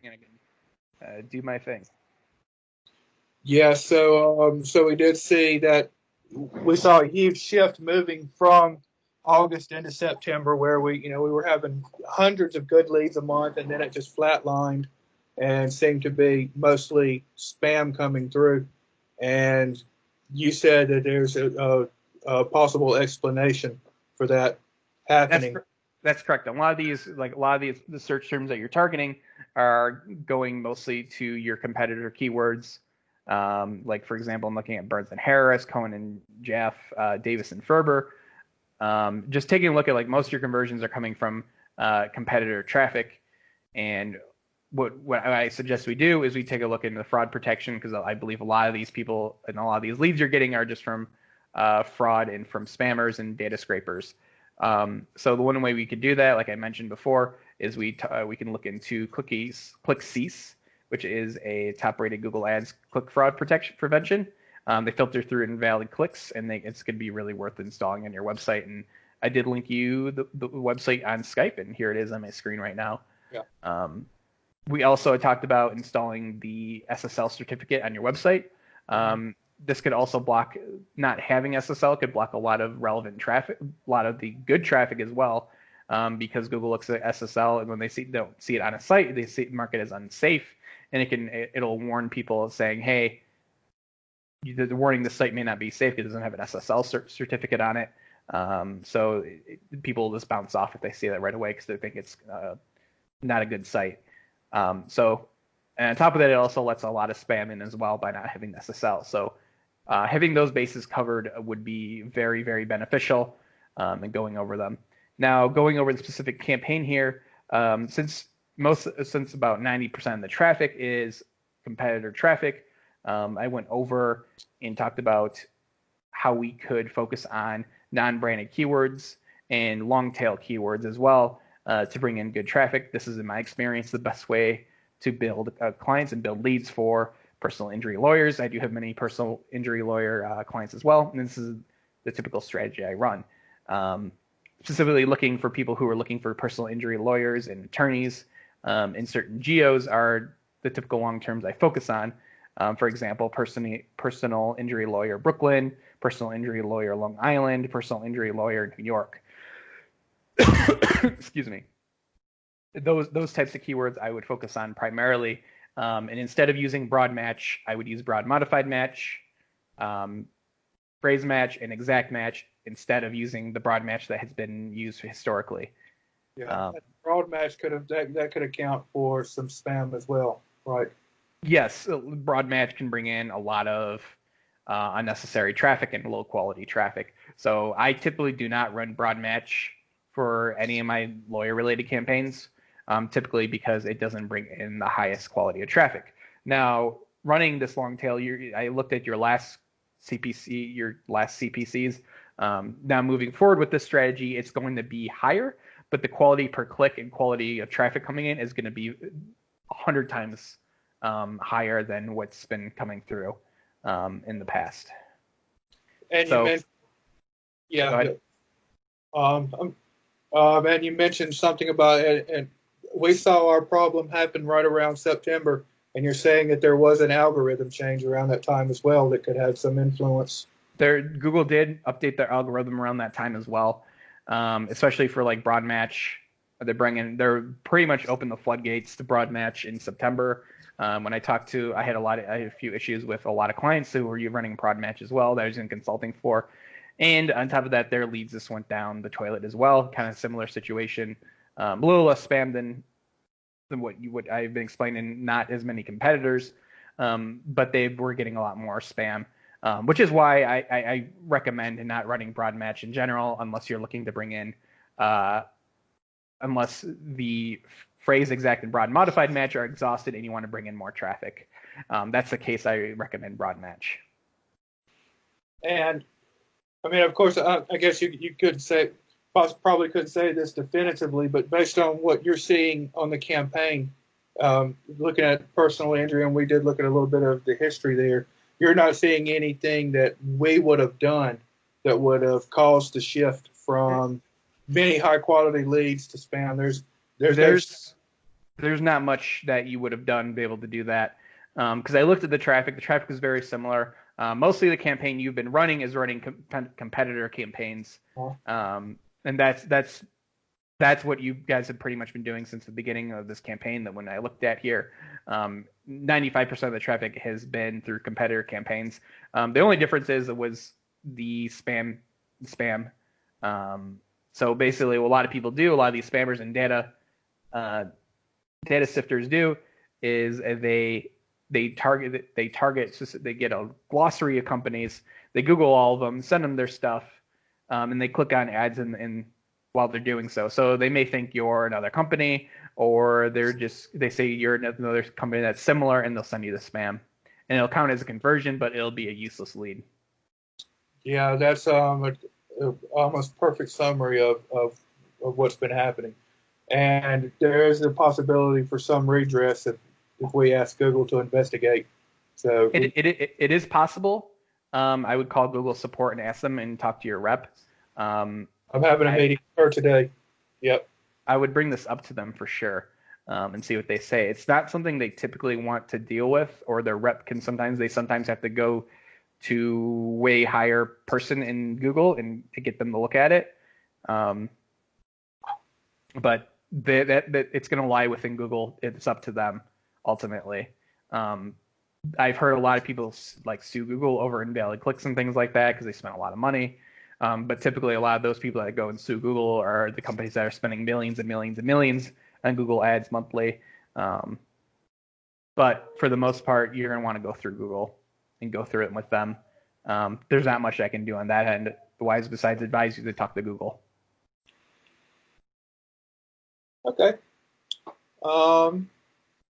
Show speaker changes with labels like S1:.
S1: And I can do my thing.
S2: Yeah, so we did see that we saw a huge shift moving from August into September, where we were having hundreds of good leads a month, and then it just flatlined and seemed to be mostly spam coming through. And you said that there's a possible explanation for that happening.
S1: That's correct. A lot of these, the search terms that you're targeting are going mostly to your competitor keywords. Like, for example, I'm looking at Burns and Harris, Cohen and Jeff, Davis and Ferber. Just taking a look at, like, most of your conversions are coming from competitor traffic. And what I suggest we do is we take a look into the fraud protection, because I believe a lot of these people and a lot of these leads you're getting are just from fraud and from spammers and data scrapers. So the one way we could do that, like I mentioned before, is we can look into ClickCease, which is a top-rated Google Ads click fraud prevention. They filter through invalid clicks, and it's going to be really worth installing on your website. And I did link you the website on Skype, and here it is on my screen right now.
S2: Yeah.
S1: We also talked about installing the SSL certificate on your website. This could also block, not having SSL could block a lot of relevant traffic, a lot of the good traffic as well, because Google looks at SSL, and when they don't see it on a site, they mark it as unsafe, and it'll warn people saying, hey, the warning the site may not be safe because it doesn't have an SSL certificate on it. So people just bounce off if they see that right away because they think it's not a good site. And on top of that, it also lets a lot of spam in as well by not having SSL. So having those bases covered would be very, very beneficial in going over them. Now, going over the specific campaign here, since about 90% of the traffic is competitor traffic, I went over and talked about how we could focus on non-branded keywords and long-tail keywords as well to bring in good traffic. This is, in my experience, the best way to build clients and build leads for personal injury lawyers. I do have many personal injury lawyer clients as well, and this is the typical strategy I run. Specifically looking for people who are looking for personal injury lawyers and attorneys in certain geos are the typical long terms I focus on. For example, personal injury lawyer Brooklyn, personal injury lawyer Long Island, personal injury lawyer New York. Excuse me. Those types of keywords I would focus on primarily. And instead of using broad match, I would use broad modified match, phrase match, and exact match instead of using the broad match that has been used historically.
S2: Yeah, broad match could account for some spam as well, right?
S1: Yes, broad match can bring in a lot of unnecessary traffic and low quality traffic. So I typically do not run broad match for any of my lawyer related campaigns, typically because it doesn't bring in the highest quality of traffic. Now, running this long tail, I looked at your last CPCs. Now moving forward with this strategy, it's going to be higher, but the quality per click and quality of traffic coming in is going to be 100 times higher than what's been coming through in the past.
S2: And
S1: so,
S2: you mentioned, and you mentioned something about it, and we saw our problem happen right around September, and you're saying that there was an algorithm change around that time as well that could have some influence.
S1: Google did update their algorithm around that time as well, especially for like broad match. They're pretty much open the floodgates to broad match in September. When I talked to, I had a few issues with a lot of clients who were running broad match as well that I was in consulting for. And on top of that, their leads just went down the toilet as well. Kind of similar situation, a little less spam than what I've been explaining. Not as many competitors, but they were getting a lot more spam, which is why I recommend not running broad match in general unless you're looking to bring in, unless the phrase exact and broad modified match are exhausted and you want to bring in more traffic. That's the case I recommend broad match.
S2: And I mean, of course, I guess you could say, probably couldn't say this definitively, but based on what you're seeing on the campaign, looking at personal injury, and we did look at a little bit of the history there, you're not seeing anything that we would have done that would have caused the shift from many high quality leads to spam.
S1: there's not much that you would have done to be able to do that. Because I looked at the traffic. The traffic is very similar. Mostly the campaign you've been running is running competitor campaigns. And that's what you guys have pretty much been doing since the beginning of this campaign. That when I looked at here, 95% of the traffic has been through competitor campaigns. The only difference is it was the spam. So basically, what a lot of people do, a lot of these spammers and data sifters do, is they get a glossary of companies, they Google all of them, send them their stuff, and they click on ads in while they're doing so. So they may think you're another company, or they say you're another company that's similar, and they'll send you the spam, and it'll count as a conversion, but it'll be a useless lead.
S2: Yeah, that's a almost perfect summary of what's been happening. And there is a possibility for some redress if we ask Google to investigate. So
S1: it is possible. I would call Google support and ask them and talk to your rep.
S2: I'm having a meeting with her today. Yep.
S1: I would bring this up to them for sure, and see what they say. It's not something they typically want to deal with, or their rep can sometimes have to go to way higher person in Google and to get them to look at it. But that it's going to lie within Google. It's up to them ultimately. I've heard a lot of people like sue Google over invalid clicks and things like that because they spent a lot of money. But typically, a lot of those people that go and sue Google are the companies that are spending millions and millions and millions on Google Ads monthly. But for the most part, you're going to want to go through Google and go through it with them. There's not much I can do on that end, besides advise you to talk to Google.
S2: Okay.